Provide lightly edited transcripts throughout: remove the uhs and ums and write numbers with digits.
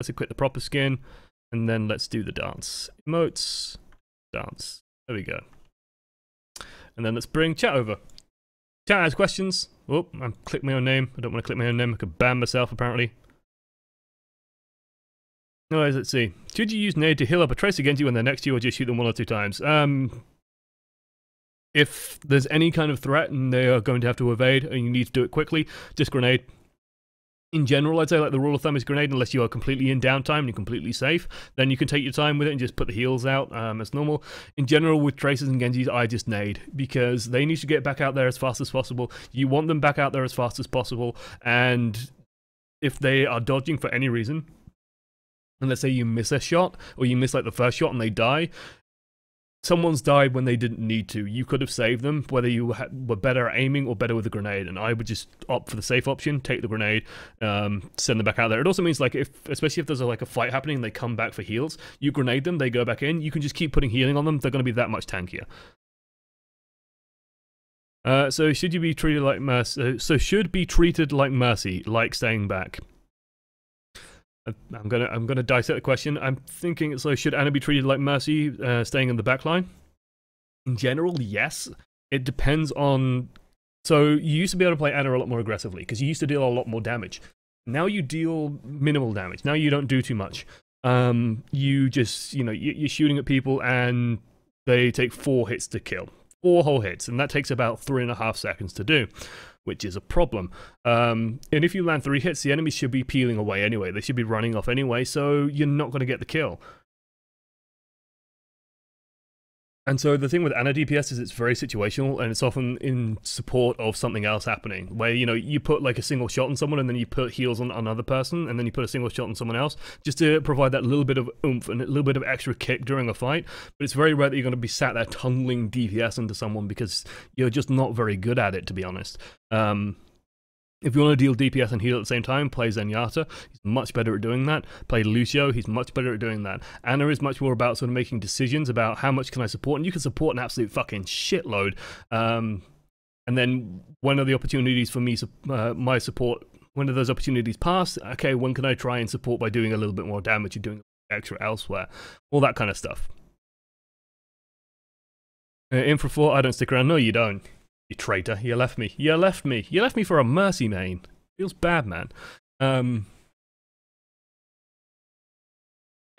Let's equip the proper skin, and then let's do the dance. Emotes, dance. There we go. And then let's bring chat over. Chat has questions. Oh, I clicked my own name. I don't want to click my own name. I could ban myself, apparently. Anyways, let's see. Should you use nade to heal up a tracer against you when they're next to you, or just shoot them 1 or 2 times? If there's any kind of threat and they are going to have to evade and you need to do it quickly, just grenade. In general, I'd say like the rule of thumb is grenade unless you are completely in downtime and you're completely safe. Then you can take your time with it and just put the heals out as normal. In general, with Tracers and Genjis, I just nade because they need to get back out there as fast as possible. You want them back out there as fast as possible, and if they are dodging for any reason, and let's say you miss a shot, or you miss like the first shot and they die, someone's died when they didn't need to. You could have saved them, whether you were better at aiming or better with a grenade, and I would just opt for the safe option, take the grenade, send them back out there. It also means, like, especially if there's like a fight happening and they come back for heals, you grenade them, they go back in, you can just keep putting healing on them, they're going to be that much tankier. So should you be treated like mercy? So should be treated like mercy, like staying back. I'm gonna dissect the question. I'm thinking, so should Ana be treated like mercy, staying in the back line? In general, yes. It depends on. So you used to be able to play Ana a lot more aggressively because you used to deal a lot more damage. Now you deal minimal damage. Now you don't do too much. You just, you know, you're shooting at people and they take 4 hits to kill, 4 whole hits, and that takes about 3.5 seconds to do, which is a problem. And if you land 3 hits, the enemy should be peeling away anyway. They should be running off anyway, so you're not going to get the kill. And so the thing with Ana DPS is it's very situational, and it's often in support of something else happening, where, you know, you put like a single shot on someone, and then you put heals on another person, and then you put a single shot on someone else, just to provide that little bit of oomph and a little bit of extra kick during a fight. But it's very rare that you're going to be sat there tunneling DPS into someone because you're just not very good at it, to be honest. If you want to deal DPS and heal at the same time, play Zenyatta. He's much better at doing that. Play Lucio. He's much better at doing that. Ana is much more about sort of making decisions about how much can I support, and you can support an absolute fucking shitload. And then when are the opportunities for me, my support, when do those opportunities pass? Okay, when can I try and support by doing a little bit more damage and doing extra elsewhere? All that kind of stuff. Infra 4, I don't stick around. No, you don't. You traitor, you left me. You left me. You left me for a mercy main. Feels bad, man.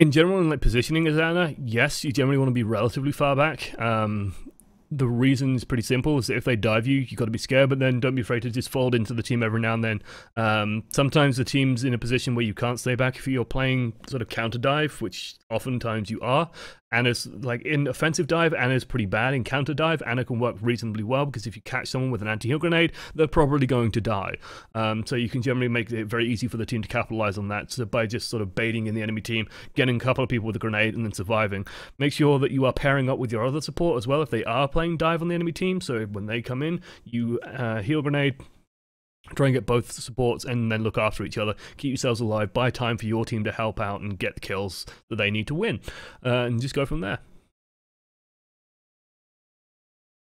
In general, in like positioning as Ana, yes, you generally want to be relatively far back. The reason is pretty simple, is that if they dive you, you've got to be scared, but then don't be afraid to just fold into the team every now and then. Sometimes the team's in a position where you can't stay back if you're playing sort of counter dive, which oftentimes you are. Ana's, like, in offensive dive, Ana's pretty bad. In counter dive, Ana can work reasonably well, because if you catch someone with an anti-heal grenade, they're probably going to die. So you can generally make it very easy for the team to capitalize on that, so by just sort of baiting in the enemy team, getting a couple of people with a grenade, and then surviving. Make sure that you are pairing up with your other support as well if they are playing dive on the enemy team, so when they come in, you heal grenade, try and get both supports, and then look after each other. Keep yourselves alive, buy time for your team to help out and get the kills that they need to win, and just go from there.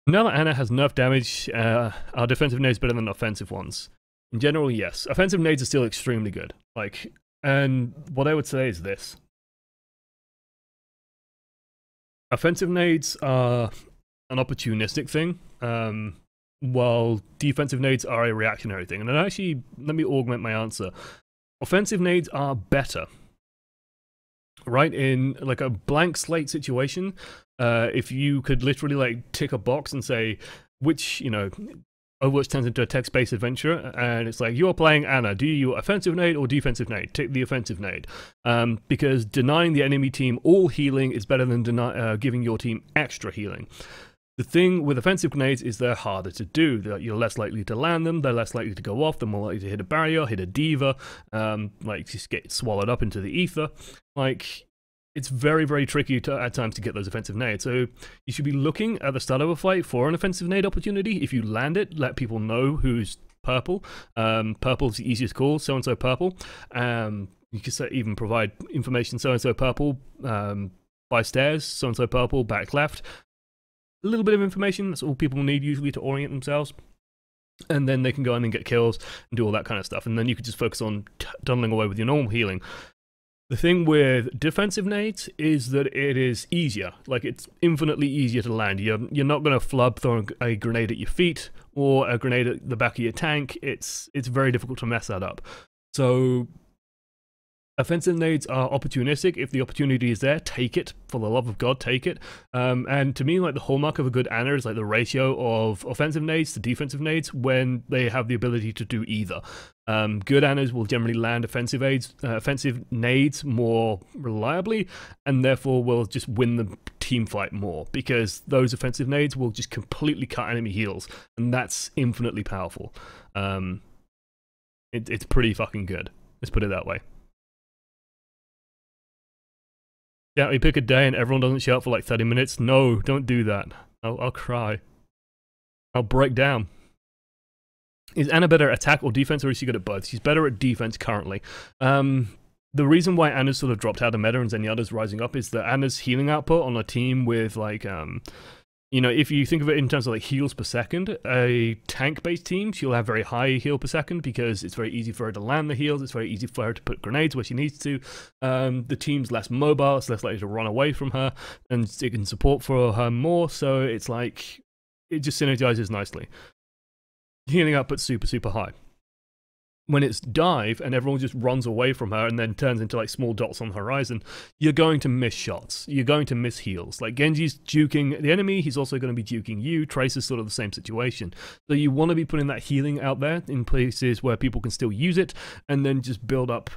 Now that Ana has nerf damage, are defensive nades better than offensive ones? In general, yes. Offensive nades are still extremely good. Like, and what I would say is this. Offensive nades are an opportunistic thing, while defensive nades are a reactionary thing. And actually, let me augment my answer. Offensive nades are better. Right? In like a blank slate situation, if you could literally like tick a box and say which, you know, Overwatch turns into a text-based adventure, and it's like, you're playing Ana, do you offensive nade or defensive nade? Take the offensive nade. Because denying the enemy team all healing is better than giving your team extra healing. The thing with offensive grenades is they're harder to do. You're less likely to land them, they're less likely to go off, they're more likely to hit a barrier, hit a diva, like just get swallowed up into the ether. Like, it's very, very tricky at times to get those offensive nades. So you should be looking at the start of a fight for an offensive nade opportunity. If you land it, let people know who's purple. Purple's the easiest call, so-and-so purple. You can even provide information, so-and-so purple, by stairs, so-and-so purple, back left. A little bit of information, that's all people need usually to orient themselves. And then they can go in and get kills and do all that kind of stuff. And then you can just focus on tunneling away with your normal healing. The thing with defensive nades is that it is easier. Like, it's infinitely easier to land. You're not going to flub throwing a grenade at your feet or a grenade at the back of your tank. It's very difficult to mess that up. So offensive nades are opportunistic. If the opportunity is there, take it. For the love of God, take it. And to me, like, the hallmark of a good Ana is like the ratio of offensive nades to defensive nades when they have the ability to do either. Good Anas will generally land offensive nades more reliably, and therefore will just win the team fight more, because those offensive nades will just completely cut enemy heals, and that's infinitely powerful. It's pretty fucking good. Let's put it that way. Yeah, we pick a day and everyone doesn't show up for like 30 minutes. No, don't do that. I'll cry. I'll break down. Is Ana better at attack or defense, or is she good at both? She's better at defense currently. The reason why Ana's sort of dropped out of meta and Zenyatta's rising up is that Ana's healing output on a team with like, you know, if you think of it in terms of like heals per second, a tank-based team, she'll have very high heal per second because it's very easy for her to land the heals, it's very easy for her to put grenades where she needs to. The team's less mobile, it's less likely to run away from her, and it can support for her more, so it's like, it just synergizes nicely. Healing output's super, super high. When it's dive and everyone just runs away from her and then turns into like small dots on the horizon, you're going to miss shots. You're going to miss heals. Like, Genji's juking the enemy, he's also going to be juking you. Trace is sort of the same situation. So you want to be putting that healing out there in places where people can still use it, and then just build up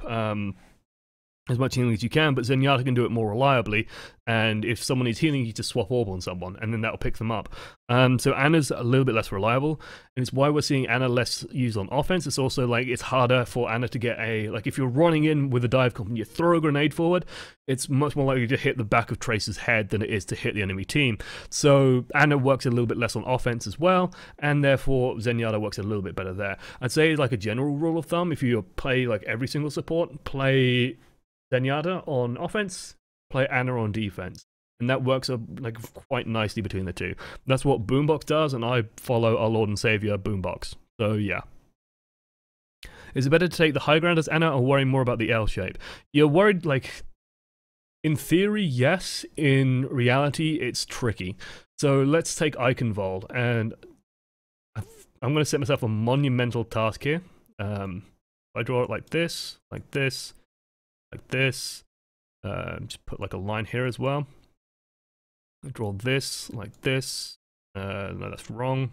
as much healing as you can, but Zenyatta can do it more reliably, and if someone needs healing, you just swap orb on someone, and then that'll pick them up. So Ana's a little bit less reliable, and it's why we're seeing Ana less used on offense. It's also like, it's harder for Ana to get a, like, if you're running in with a dive comp and you throw a grenade forward, it's much more likely to hit the back of Trace's head than it is to hit the enemy team. So Ana works a little bit less on offense as well, and therefore Zenyatta works a little bit better there. I'd say, like, a general rule of thumb, if you play like every single support, play Zenyatta on offense, play Ana on defense, and that works like quite nicely between the two. That's what Boombox does, and I follow our Lord and Savior Boombox. So yeah. Is it better to take the high ground as Ana, or worry more about the L shape? You're worried, like, in theory, yes. In reality, it's tricky. So let's take Eichenwald, and I'm going to set myself a monumental task here. I draw it like this, like this, like this. Just put like a line here as well. I draw this like this. No, that's wrong.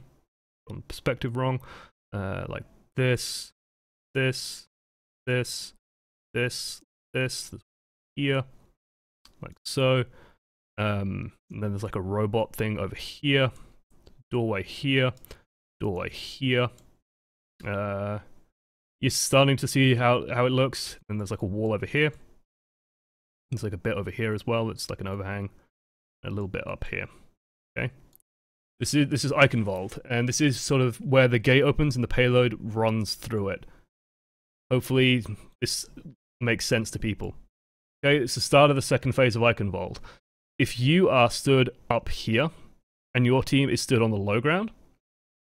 On perspective wrong. Like this, this, this, this here, like so. And then there's like a robot thing over here. Doorway here. Doorway here. You're starting to see how it looks. And there's like a wall over here. There's like a bit over here as well. It's like an overhang. A little bit up here. Okay. This is Eichenwald, and this is sort of where the gate opens and the payload runs through it. Hopefully this makes sense to people. Okay, it's the start of the second phase of Eichenwald. If you are stood up here, and your team is stood on the low ground,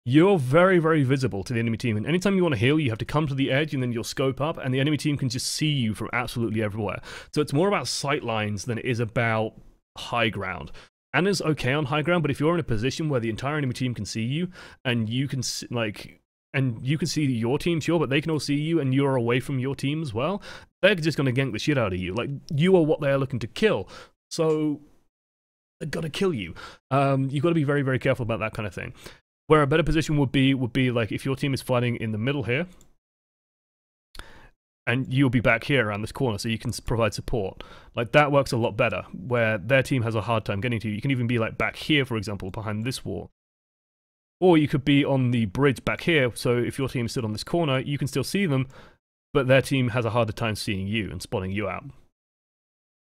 you're very, very visible to the enemy team, and anytime you want to heal, you have to come to the edge, and then you'll scope up, and the enemy team can just see you from absolutely everywhere. So it's more about sight lines than it is about high ground. Ana's okay on high ground, but if you're in a position where the entire enemy team can see you, and you can see your team, sure, but they can all see you, and you're away from your team as well, they're just going to gank the shit out of you. Like, you are what they're looking to kill, so they've got to kill you. You've got to be very, very careful about that kind of thing. Where a better position would be like if your team is fighting in the middle here, and you'll be back here around this corner, so you can provide support. Like, that works a lot better, where their team has a hard time getting to you. You can even be like back here, for example, behind this wall. Or you could be on the bridge back here, so if your team stood on this corner, you can still see them, but their team has a harder time seeing you and spotting you out.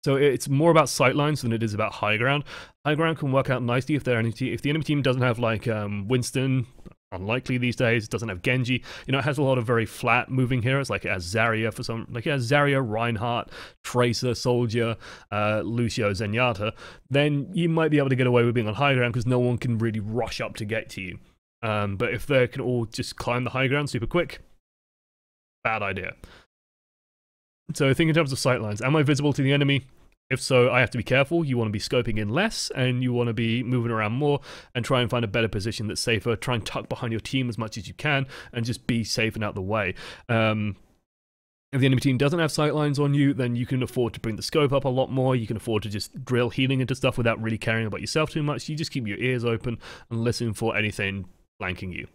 So it's more about sightlines than it is about high ground. High ground can work out nicely if the enemy team doesn't have like Winston, unlikely these days. It doesn't have Genji. You know, it has a lot of very flat moving heroes. Like it has Zarya for some, like it has Zarya, Reinhardt, Tracer, Soldier, Lucio, Zenyatta. Then you might be able to get away with being on high ground because no one can really rush up to get to you. But if they can all just climb the high ground super quick, bad idea. So think in terms of sightlines. Am I visible to the enemy? If so, I have to be careful. You want to be scoping in less, and you want to be moving around more, and try and find a better position that's safer. Try and tuck behind your team as much as you can, and just be safe and out the way. If the enemy team doesn't have sightlines on you, then you can afford to bring the scope up a lot more. You can afford to just drill healing into stuff without really caring about yourself too much. You just keep your ears open and listen for anything flanking you.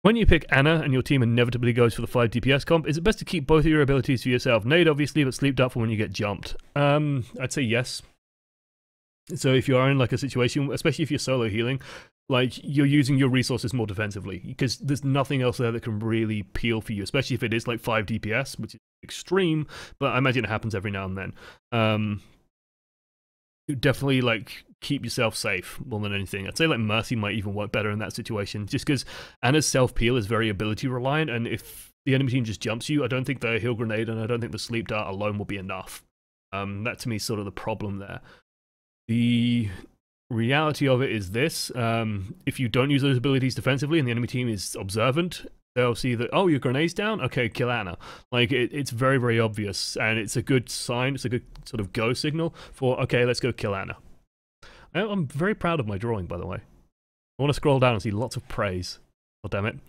When you pick Ana and your team inevitably goes for the 5 DPS comp, is it best to keep both of your abilities for yourself? Nade, obviously, but sleep dart for when you get jumped. I'd say yes. So if you are in like a situation, especially if you're solo healing, like you're using your resources more defensively, because there's nothing else there that can really peel for you, especially if it is like 5 DPS, which is extreme, but I imagine it happens every now and then. You definitely like keep yourself safe more than anything. I'd say like Mercy might even work better in that situation, just because Ana's self-peel is very ability reliant, and if the enemy team just jumps you, I don't think the heal grenade and I don't think the sleep dart alone will be enough. That to me is sort of the problem there. The reality of it is this: if you don't use those abilities defensively and the enemy team is observant, they'll see that, oh, your grenade's down? Okay, kill Ana. Like, it's very, very obvious, and it's a good sign, it's a good sort of go signal for, okay, let's go kill Ana. I'm very proud of my drawing, by the way. I want to scroll down and see lots of praise. Oh, damn it.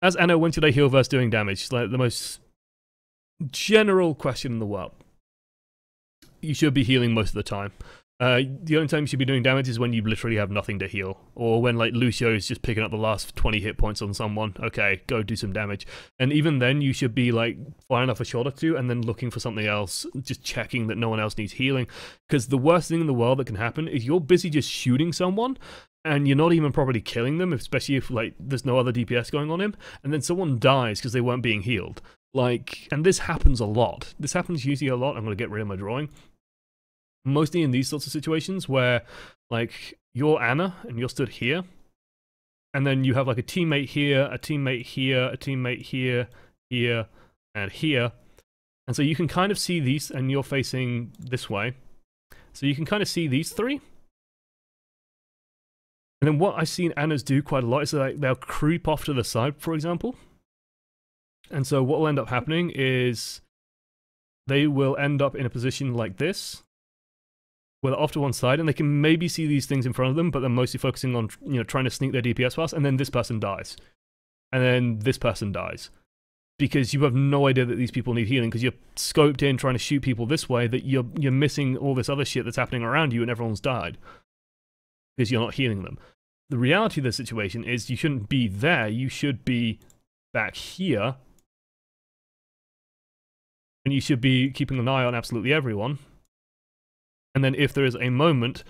As Ana, when should I heal versus doing damage? It's like the most general question in the world. You should be healing most of the time. The only time you should be doing damage is when you literally have nothing to heal. Or when, like, Lucio is just picking up the last 20 hit points on someone. Okay, go do some damage. And even then, you should be, like, firing off a shot or two and then looking for something else, just checking that no one else needs healing. Because the worst thing in the world that can happen is you're busy just shooting someone, and you're not even properly killing them, especially if, like, there's no other DPS going on him, and then someone dies because they weren't being healed. Like, and this happens a lot. This happens usually a lot. I'm going to get rid of my drawing. Mostly in these sorts of situations where, like, you're Ana and you're stood here, and then you have like a teammate here, a teammate here, a teammate here, here, and here. And so you can kind of see these, and you're facing this way. So you can kind of see these three. And then what I've seen Anas do quite a lot is like they'll creep off to the side, for example. And so what will end up happening is they will end up in a position like this, where they're off to one side, and they can maybe see these things in front of them, but they're mostly focusing on, you know, trying to sneak their DPS past, and then this person dies. And then this person dies. Because you have no idea that these people need healing, because you're scoped in trying to shoot people this way, that you're missing all this other shit that's happening around you, and everyone's died. Because you're not healing them. The reality of the situation is you shouldn't be there, you should be back here. And you should be keeping an eye on absolutely everyone. And then if there is a moment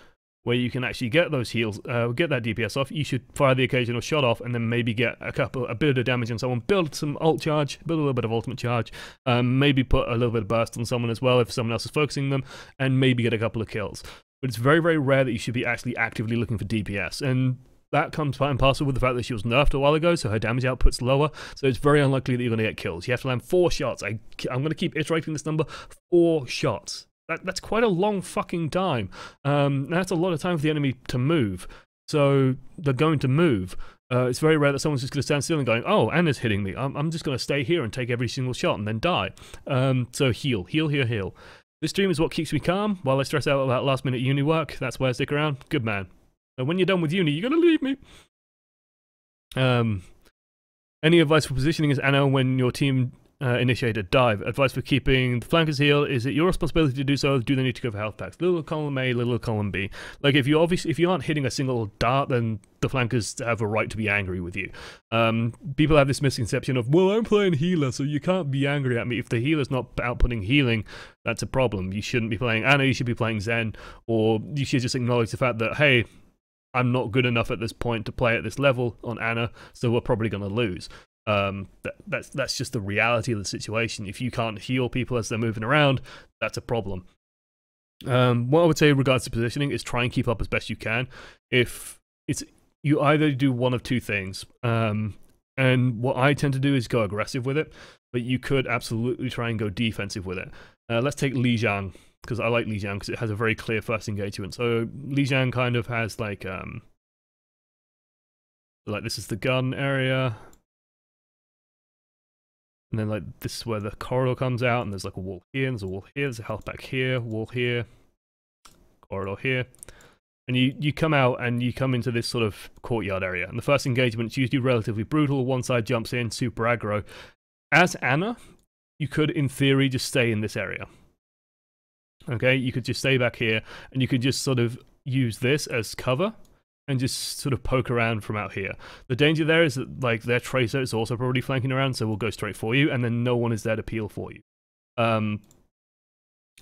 where you can actually get those heals, get that DPS off, you should fire the occasional shot off, and then maybe get a bit of damage on someone, build some ult charge, build a little bit of ultimate charge, maybe put a little bit of burst on someone as well if someone else is focusing them, and maybe get a couple of kills. But it's very, very rare that you should be actually actively looking for DPS, and that comes part and parcel with the fact that she was nerfed a while ago, so her damage output's lower, so it's very unlikely that you're going to get kills. You have to land 4 shots. I'm going to keep iterating this number, 4 shots. That's quite a long fucking time. That's a lot of time for the enemy to move. So they're going to move. It's very rare that someone's just going to stand still and going, oh, Anna's hitting me. I'm just going to stay here and take every single shot and then die. So heal, heal, heal, heal. This stream is what keeps me calm while I stress out about last minute uni work. That's why I stick around. Good man. And when you're done with uni, you're going to leave me. Any advice for positioning as Anna when your team initiate a dive? Advice for keeping the flankers healed: is it your responsibility to do so? Do they need to go for health packs? Little column A, little column B. Like if you aren't hitting a single dart, then the flankers have a right to be angry with you. People have this misconception of, well, I'm playing healer, so you can't be angry at me. If the healer's not outputting healing, that's a problem. You shouldn't be playing Anna, you should be playing Zen, or you should just acknowledge the fact that, hey, I'm not good enough at this point to play at this level on Anna, so we're probably going to lose. That's just the reality of the situation. If you can't heal people as they're moving around, that's a problem. What I would say in regards to positioning is try and keep up as best you can. If it's, you either do one of two things, and what I tend to do is go aggressive with it, but you could absolutely try and go defensive with it. Let's take Lijiang, because I like Lijiang because it has a very clear first engagement. So Lijiang kind of has like Like this is the gun area. And then like this is where the corridor comes out, and there's like a wall here, and there's a wall here, there's a health pack here, wall here, corridor here. And you come out and you come into this sort of courtyard area. And the first engagement's usually relatively brutal. One side jumps in, super aggro. As Anna, you could, in theory, just stay in this area. Okay, you could just stay back here, and you could just sort of use this as cover, and just sort of poke around from out here. The danger there is that like their tracer is also probably flanking around, so we'll go straight for you, and then no one is there to peel for you.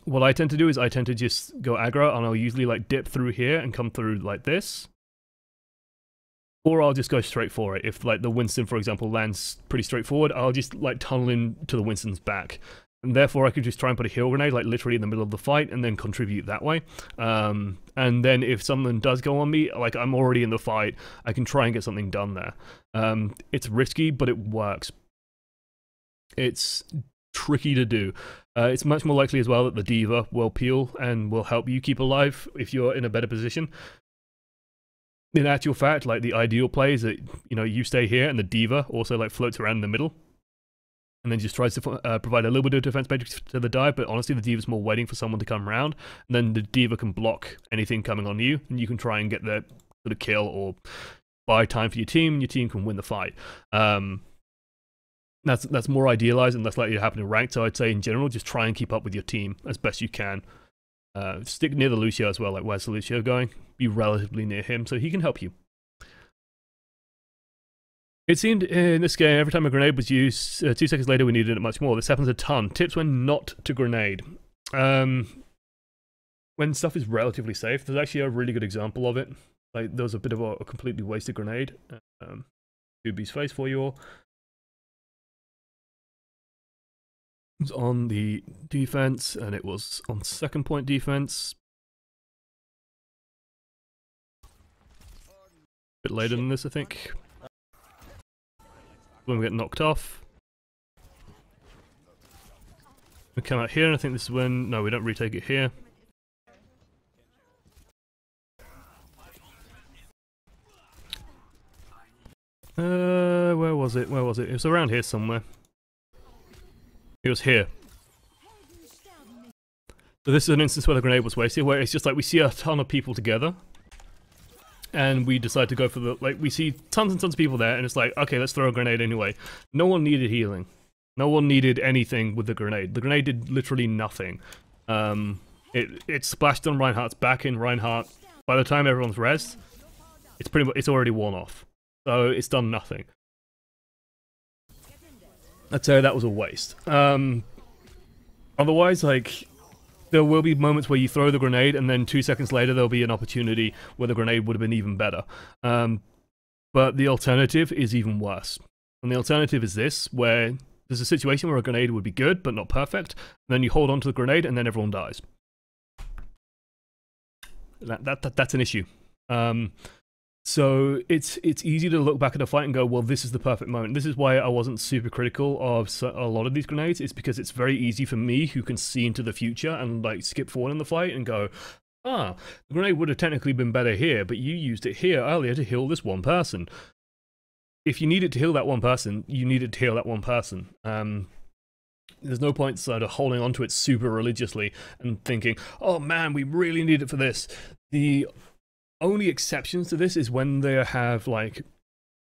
What I tend to do is I tend to just go aggro, and I'll usually like dip through here and come through like this. Or I'll just go straight for it. If like the Winston, for example, lands pretty straightforward, I'll just like tunnel in to the Winston's back. And therefore I could just try and put a heal grenade like literally in the middle of the fight and then contribute that way. And then if something does go on me, like I'm already in the fight, I can try and get something done there. It's risky, but it works. It's tricky to do. It's much more likely as well that the D.Va will peel and will help you keep alive if you're in a better position. In actual fact, like the ideal play is that, you know, you stay here and the D.Va also like floats around in the middle. And then just tries to provide a little bit of defense matrix to the dive, but honestly the D.Va's more waiting for someone to come around, and then the D.Va can block anything coming on you, and you can try and get the sort of kill or buy time for your team, and your team can win the fight. That's more idealized and less likely to happen in ranked, so I'd say in general, just try and keep up with your team as best you can. Stick near the Lucio as well, like where's the Lucio going? Be relatively near him, so he can help you. It seemed in this game, every time a grenade was used, 2 seconds later we needed it much more. This happens a ton. Tips when not to grenade. When stuff is relatively safe, there's actually a really good example of it. Like, there was a bit of a completely wasted grenade. 2B's face for you all. It was on the defense, and it was on second point defense. A bit later than this, I think. When we get knocked off. We come out here, and I think this is when... No, we don't retake it here. Where was it? Where was it? It was around here somewhere. It was here. So this is an instance where the grenade was wasted, where it's just like we see a ton of people together. And we decide to go for the, like, we see tons and tons of people there, and it's like, okay, let's throw a grenade anyway. No one needed healing. No one needed anything with the grenade. The grenade did literally nothing. It splashed on Reinhardt's back in Reinhardt. By the time everyone's rezzed, it's pretty much, it's already worn off. So it's done nothing. I'd say that was a waste. Otherwise, like, there will be moments where you throw the grenade, and then 2 seconds later there'll be an opportunity where the grenade would have been even better. But the alternative is even worse. And the alternative is this, where there's a situation where a grenade would be good, but not perfect, and then you hold on to the grenade, and then everyone dies. That's an issue. So it's easy to look back at a fight and go, well, this is the perfect moment. This is why I wasn't super critical of a lot of these grenades. It's because it's very easy for me, who can see into the future and like skip forward in the fight and go, ah, the grenade would have technically been better here, but you used it here earlier to heal this one person. If you needed to heal that one person, you needed to heal that one person. There's no point sort of holding onto it super religiously and thinking, oh man, we really need it for this. The only exceptions to this is when they have, like,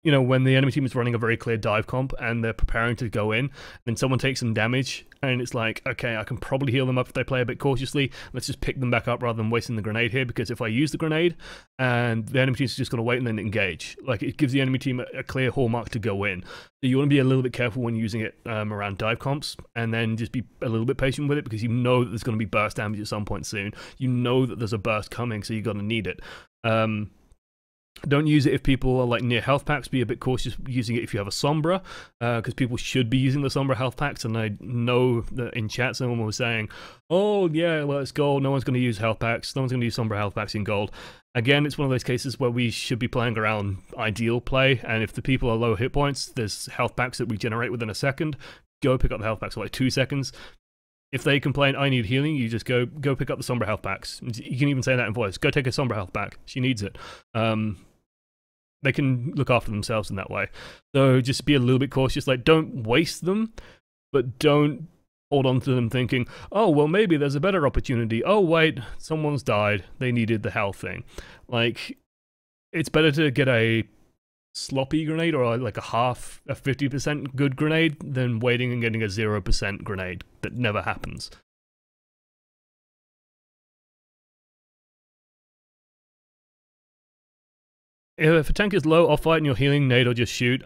you know, when the enemy team is running a very clear dive comp and they're preparing to go in, and someone takes some damage, and it's like, okay, I can probably heal them up if they play a bit cautiously. Let's just pick them back up rather than wasting the grenade here, because if I use the grenade, and the enemy team's just going to wait and then engage, like, it gives the enemy team a clear hallmark to go in. So you want to be a little bit careful when using it around dive comps, and then just be a little bit patient with it, because you know that there's going to be burst damage at some point soon. You know that there's a burst coming, so you're going to need it. Don't use it if people are like near health packs. Be a bit cautious using it if you have a Sombra, because people should be using the Sombra health packs, and I know that in chat someone was saying, oh yeah, well it's gold, no one's going to use health packs, no one's going to use Sombra health packs in gold. Again, it's one of those cases where we should be playing around ideal play, and if the people are low hit points, there's health packs that regenerate within a second. Go pick up the health packs for like 2 seconds. If they complain, I need healing, you just go pick up the Sombra health packs. You can even say that in voice. Go take a Sombra health pack. She needs it. they can look after themselves in that way. So just be a little bit cautious. Like, don't waste them, but don't hold on to them thinking, oh, well, maybe there's a better opportunity. Oh, wait, someone's died. They needed the health thing. Like, it's better to get a sloppy grenade or like a 50% good grenade than waiting and getting a 0% grenade that never happens. If a tank is low off fight and you're healing, nade or just shoot.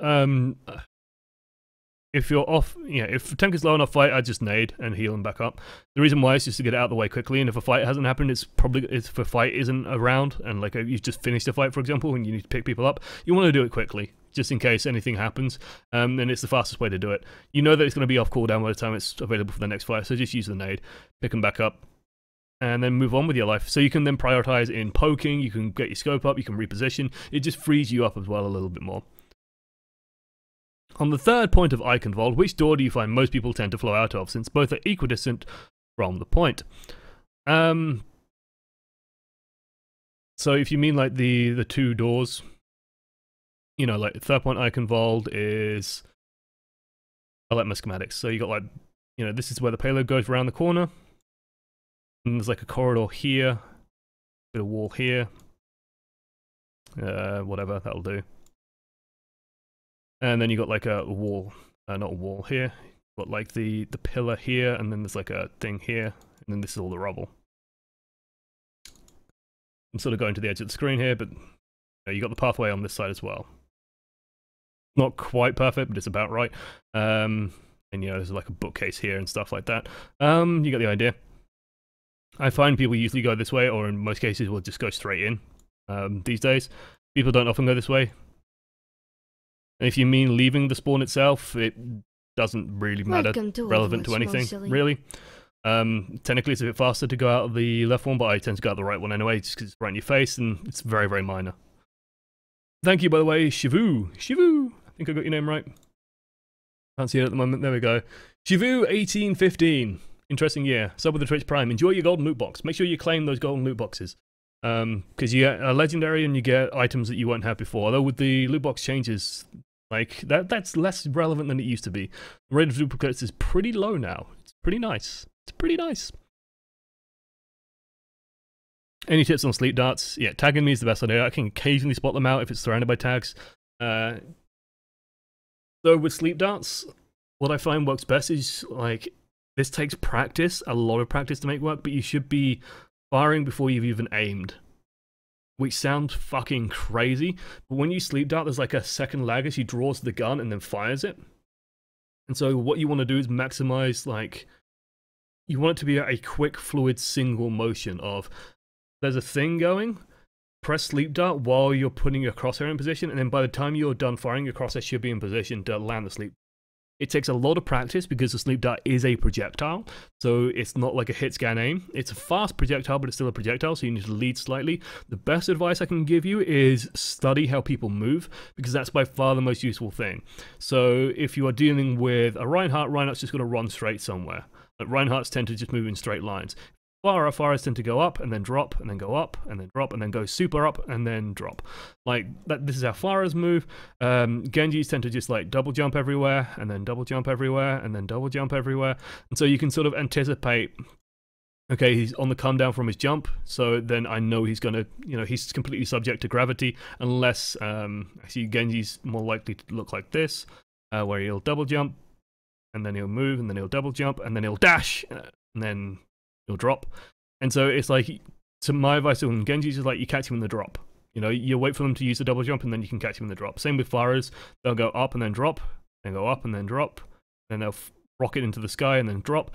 If you're off, if a tank is low enough fight, I just nade and heal him back up. The reason why is just to get it out of the way quickly, and if a fight hasn't happened, it's probably if a fight isn't around, and like you've just finished a fight, for example, and you need to pick people up, you want to do it quickly, just in case anything happens, and it's the fastest way to do it. You know that it's going to be off cooldown by the time it's available for the next fight, so just use the nade, pick them back up, and then move on with your life. So you can then prioritize in poking, you can get your scope up, you can reposition, it just frees you up as well a little bit more. On the third point of Eichenwald, which door do you find most people tend to flow out of, since both are equidistant from the point? So if you mean like the two doors, like third point Eichenwald is, I'll let my schematics. So you got like, this is where the payload goes around the corner, and there's like a corridor here, bit of wall here, whatever, that'll do. And then you got like a wall, not a wall here, but like the pillar here, and then there's like a thing here, and then this is all the rubble. I'm sort of going to the edge of the screen here, but you got the pathway on this side as well. Not quite perfect, but it's about right. And there's like a bookcase here and stuff like that. You got the idea. I find people usually go this way, or in most cases will just go straight in. These days, people don't often go this way. And if you mean leaving the spawn itself, it doesn't really matter, relevant to anything, really. Technically it's a bit faster to go out of the left one, but I tend to go out the right one anyway, just because it's right in your face, and it's very, very minor. Thank you, by the way, Shivu. Shivu! I think I got your name right. Can't see it at the moment, there we go. Shivu1815. Interesting year. Sub with the Twitch Prime. Enjoy your golden loot box. Make sure you claim those golden loot boxes. Because you get a legendary and you get items that you won't have before. Although with the loot box changes, like that's less relevant than it used to be. The rate of duplicates is pretty low now. It's pretty nice. It's pretty nice. Any tips on sleep darts? Yeah, tagging me is the best idea. I can occasionally spot them out if it's surrounded by tags. So with sleep darts, what I find works best is like this takes practice, a lot of practice to make work, but you should be firing before you've even aimed, which sounds fucking crazy, but when you sleep dart, there's like a second lag as he draws the gun and then fires it. And so what you want to do is maximize, like, you want it to be a quick, fluid, single motion of, there's a thing going, press sleep dart while you're putting your crosshair in position, and then by the time you're done firing, your crosshair should be in position to land the sleep. It takes a lot of practice because the sleep dart is a projectile, so it's not like a hit scan aim. It's a fast projectile, but it's still a projectile, so you need to lead slightly. The best advice I can give you is study how people move, because that's by far the most useful thing. So if you are dealing with a Reinhardt, Reinhardt's just going to run straight somewhere. Like Reinhardt's tend to just move in straight lines. Pharahs tend to go up, and then drop, and then go up, and then drop, and then go super up, and then drop. Like, this is how Pharahs move. Genjis tend to just, like, double jump everywhere, and then double jump everywhere, and then double jump everywhere. And so you can sort of anticipate, okay, he's on the come down from his jump, so then I know he's gonna, he's completely subject to gravity, unless, actually, Genji's more likely to look like this, where he'll double jump, and then he'll move, and then he'll double jump, and then he'll dash, and then he'll drop. And so it's like, so my advice on Genji's is like, you catch him in the drop. You wait for them to use the double jump and then you can catch him in the drop. Same with Pharahs, they'll go up and then drop, and go up and then drop, then they'll rocket into the sky and then drop.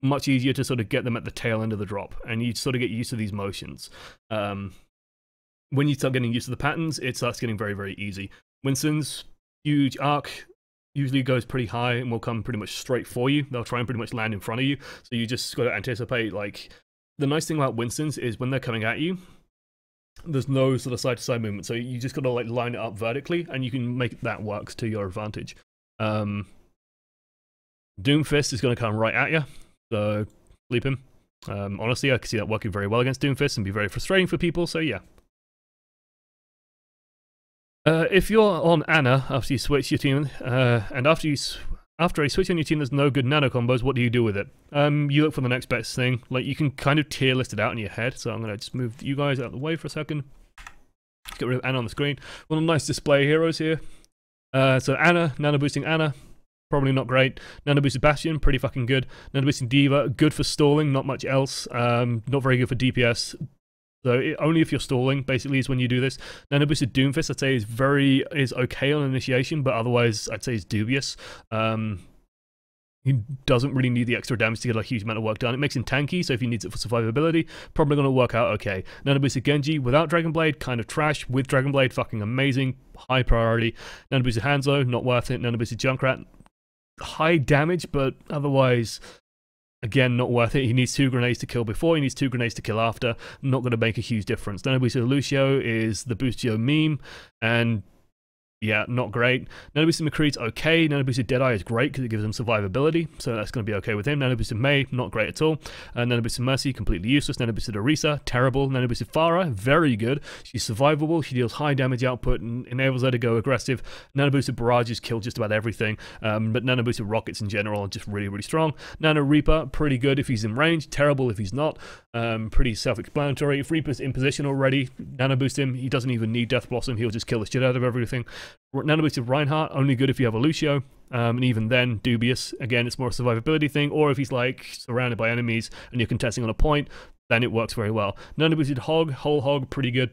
Much easier to sort of get them at the tail end of the drop, and you sort of get used to these motions. When you start getting used to the patterns, it starts getting very, very easy. Winston's huge arc usually goes pretty high and will come pretty much straight for you. They'll try and pretty much land in front of you. So you just got to anticipate, like, the nice thing about Winston's is when they're coming at you, there's no sort of side-to-side movement. So you just got to, like, line it up vertically, and you can make that work to your advantage. Doomfist is going to come right at you, so sleep him. Honestly, I can see that working very well against Doomfist and be very frustrating for people, so yeah. If you're on Ana after you switch your team, and after a switch on your team, there's no good nano combos. What do you do with it? You look for the next best thing. Like, you can kind of tier list it out in your head. So I'm gonna just move you guys out of the way for a second. Get rid of Ana on the screen. One of the nice display heroes here. So Ana, nano boosting Ana, probably not great. Nano boosted Bastion, pretty fucking good. Nano boosting Diva, good for stalling, not much else. Not very good for DPS. So only if you're stalling, basically, is when you do this. Nano boosted Doomfist, I'd say, is okay on initiation, but otherwise, I'd say is dubious. He doesn't really need the extra damage to get a huge amount of work done. It makes him tanky, so if he needs it for survivability, probably going to work out okay. Nano boosted Genji, without Dragon Blade, kind of trash. With Dragon Blade, fucking amazing, high priority. Nano boosted Hanzo, not worth it. Nano boosted Junkrat, high damage, but otherwise, again, not worth it. He needs 2 grenades to kill before, he needs 2 grenades to kill after. Not going to make a huge difference. Nano boosted Lucio is the Boostio meme, and yeah, not great. Nano boosted McCree's okay. Nano boosted Deadeye is great because it gives him survivability, so that's going to be okay with him. Nano boosted Mei, not great at all. Nano boosted Mercy, completely useless. Nano boosted Orisa, terrible. Nano boosted Pharah, very good. She's survivable, she deals high damage output and enables her to go aggressive. Nano boosted Barrages kill just about everything, but nano boosted Rockets in general are just really, really strong. Nano Reaper, pretty good if he's in range, terrible if he's not. Pretty self-explanatory. If Reaper's in position already, nano boost him. He doesn't even need Death Blossom, he'll just kill the shit out of everything. Nano boosted Reinhardt, only good if you have a Lucio, and even then, dubious. Again, it's more a survivability thing, or if he's like surrounded by enemies and you're contesting on a point, then it works very well. Nano boosted Hog, whole Hog, pretty good.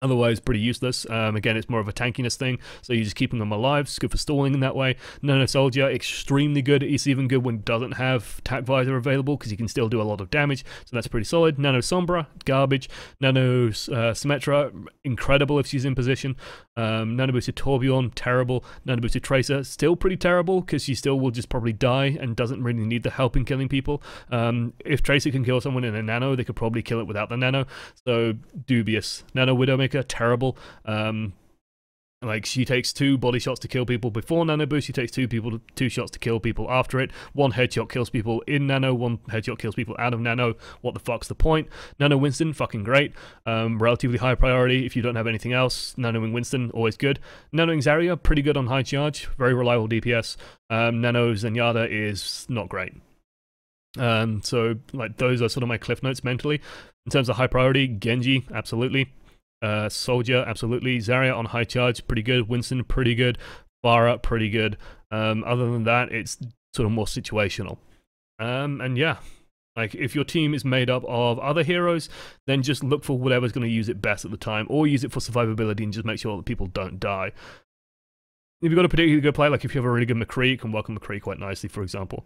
Otherwise, pretty useless. Again, it's more of a tankiness thing, so you're just keeping them alive. It's good for stalling in that way. Nano Soldier, extremely good. It's even good when it doesn't have Tac Visor available, because you can still do a lot of damage, so that's pretty solid. Nano Sombra, garbage. Nano Symmetra, incredible if she's in position. Nano boosted Torbjorn, terrible. Nano boosted Tracer, still pretty terrible, because she still will just probably die and doesn't really need the help in killing people. If Tracer can kill someone in a nano, they could probably kill it without the nano, so dubious. Nano Widowmaker, terrible. Like, she takes 2 body shots to kill people before nano boost, she takes 2 shots to kill people after it. 1 headshot kills people in nano, 1 headshot kills people out of nano. What the fuck's the point? Nano Winston, fucking great. Relatively high priority if you don't have anything else. Nanoing Winston, always good. Nanoing Zarya, pretty good on high charge, very reliable DPS. Nano Zenyatta is not great. So, like, those are sort of my cliff notes mentally. In terms of high priority, Genji, absolutely. Soldier, absolutely. Zarya on high charge, pretty good. Winston, pretty good. Pharah, pretty good. Other than that, it's sort of more situational. And yeah, like, if your team is made up of other heroes, then just look for whatever's going to use it best at the time, or use it for survivability and just make sure that people don't die. If you've got a particularly good play, like if you have a really good McCree, you can work on McCree quite nicely, for example.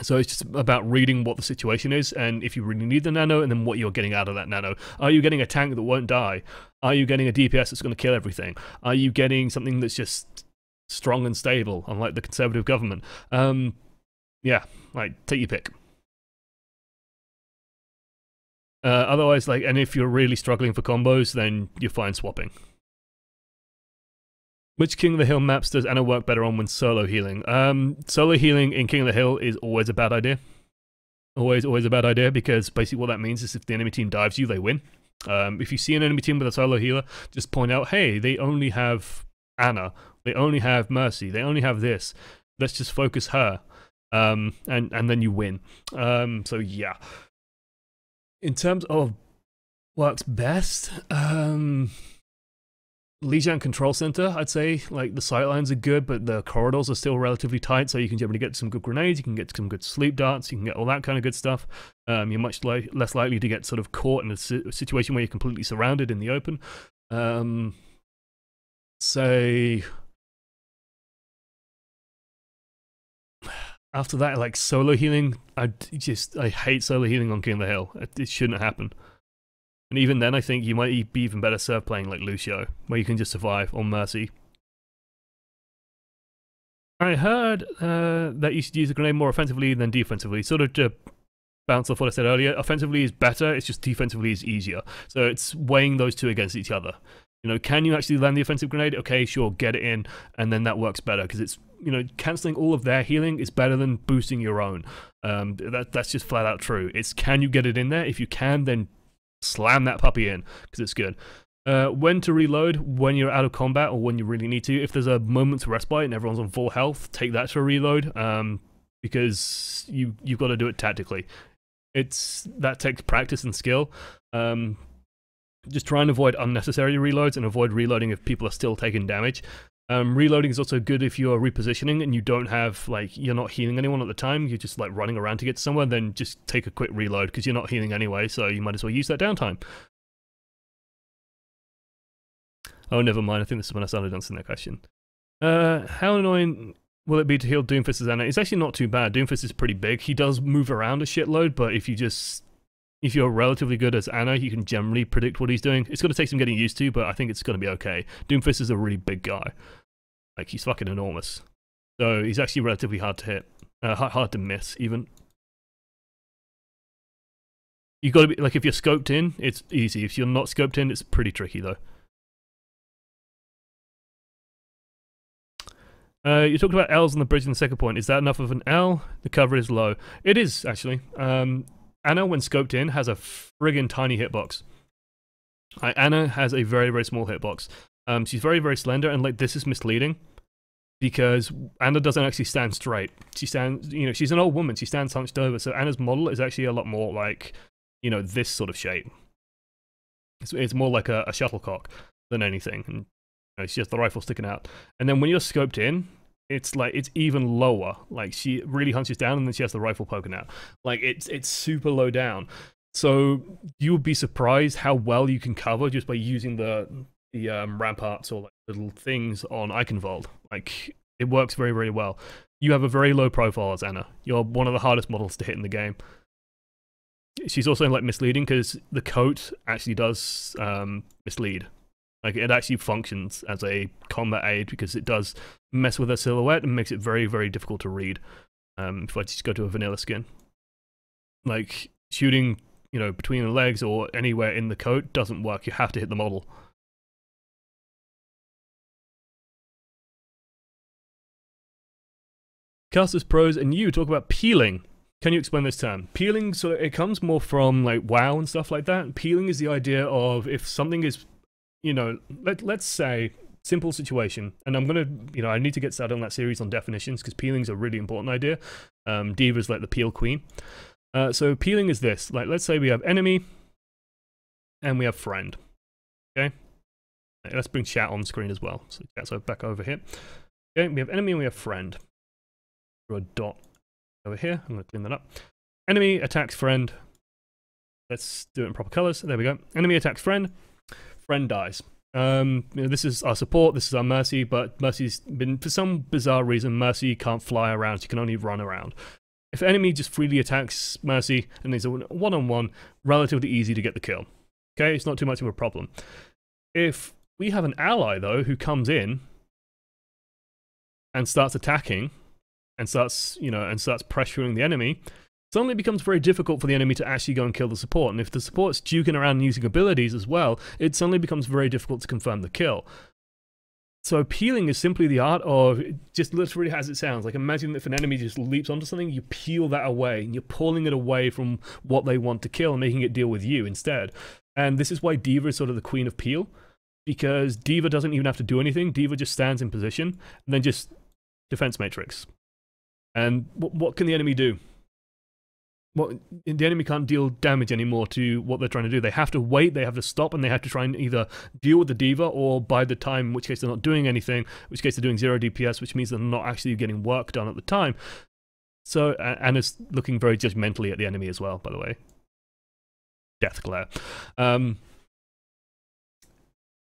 So it's just about reading what the situation is, and if you really need the nano, and then what you're getting out of that nano. Are you getting a tank that won't die? Are you getting a DPS that's going to kill everything? Are you getting something that's just strong and stable, unlike the conservative government? Yeah, like, take your pick. Otherwise, like, and if you're really struggling for combos, then you're fine swapping. Which King of the Hill maps does Ana work better on when solo healing? Solo healing in King of the Hill is always a bad idea. Always a bad idea, because basically what that means is if the enemy team dives you, they win. If you see an enemy team with a solo healer, just point out, hey, they only have Ana, they only have Mercy, they only have this. Let's just focus her, and then you win. So yeah. In terms of works best, Lijiang Control Center, I'd say. Like, the sightlines are good, but the corridors are still relatively tight, so you can generally get some good grenades, you can get some good sleep darts, you can get all that kind of good stuff. You're much less likely to get sort of caught in a situation where you're completely surrounded in the open. Say, after that, like, solo healing, I hate solo healing on King of the Hill. It shouldn't happen. And even then, I think you might be even better served playing like Lucio, where you can just survive on Mercy. I heard that you should use the grenade more offensively than defensively. Sort of to bounce off what I said earlier, offensively is better, it's just defensively is easier. So it's weighing those two against each other. You know, can you actually land the offensive grenade? Okay, sure, get it in, and then that works better, because it's, you know, cancelling all of their healing is better than boosting your own. That's just flat out true. It's, can you get it in there? If you can, then slam that puppy in, because it's good. When to reload, when you're out of combat or when you really need to. If there's a moment's respite and everyone's on full health, take that to a reload, because you've got to do it tactically. That takes practice and skill. Just try and avoid unnecessary reloads and avoid reloading if people are still taking damage. Reloading is also good if you're repositioning and you don't have, like, you're not healing anyone at the time, you're just like running around to get to somewhere, then just take a quick reload because you're not healing anyway, so you might as well use that downtime. Oh, never mind, I think this is when I started answering that question. How annoying will it be to heal Doomfist as Anna? It's actually not too bad. Doomfist is pretty big. He does move around a shitload, but if you're relatively good as Anna, you can generally predict what he's doing. It's going to take some getting used to, but I think it's going to be okay. Doomfist is a really big guy. Like, he's fucking enormous. So he's actually relatively hard to hit. Hard to miss, even. You got to be, like, if you're scoped in, it's easy. If you're not scoped in, it's pretty tricky, though. You talked about L's on the bridge in the second point. Is that enough of an L? The cover is low. It is, actually. Anna, when scoped in, has a friggin' tiny hitbox. Anna has a very, very small hitbox. She's very, very slender, and like this is misleading because Anna doesn't actually stand straight. She stands, you know, she's an old woman. She stands hunched over. So Anna's model is actually a lot more like, you know, this sort of shape. It's more like a shuttlecock than anything. And you know, she has the rifle sticking out. And then when you're scoped in, it's like it's even lower. Like she really hunches down, and then she has the rifle poking out. Like it's super low down. So you would be surprised how well you can cover just by using the ramparts or like little things on Eichenwald. Like it works very, very well. You have a very low profile as Anna. You're one of the hardest models to hit in the game. She's also like misleading because the coat actually does mislead. Like it actually functions as a combat aid because it does mess with her silhouette and makes it very, very difficult to read. If I just go to a vanilla skin, like shooting, you know, between the legs or anywhere in the coat doesn't work. You have to hit the model. Casters pros and you talk about peeling. Can you explain this term? Peeling, so it comes more from like WoW and stuff like that. Peeling is the idea of if something is, you know, let's say, simple situation, and I'm gonna, you know, I need to get started on that series on definitions because peeling is a really important idea. Diva's like the peel queen. So peeling is this, like let's say we have enemy and we have friend. Okay, let's bring chat on screen as well. So chat's back over here. Okay, we have enemy and we have friend. Draw a dot over here. I'm gonna clean that up. Enemy attacks friend. Let's do it in proper colors. There we go. Enemy attacks friend. Friend dies. You know, this is our support, this is our Mercy, but Mercy's been, for some bizarre reason, Mercy can't fly around, she can only run around. If enemy just freely attacks Mercy, and there's a one-on-one, relatively easy to get the kill. Okay, it's not too much of a problem. If we have an ally, though, who comes in and starts attacking, and starts, you know, and starts pressuring the enemy, suddenly it becomes very difficult for the enemy to actually go and kill the support. And if the support's juking around and using abilities as well, it suddenly becomes very difficult to confirm the kill. So peeling is simply the art of, it just literally as it sounds. Like imagine if an enemy just leaps onto something, you peel that away, and you're pulling it away from what they want to kill and making it deal with you instead. And this is why Diva is sort of the queen of peel, because Diva doesn't even have to do anything. Diva just stands in position, and then just defense matrix. And what can the enemy do? Well, the enemy can't deal damage anymore to what they're trying to do. They have to wait, they have to stop, and they have to try and either deal with the Diva or bide the time, in which case they're not doing anything, in which case they're doing 0 DPS, which means they're not actually getting work done at the time. So, and it's looking very judgmentally at the enemy as well, by the way. Death glare.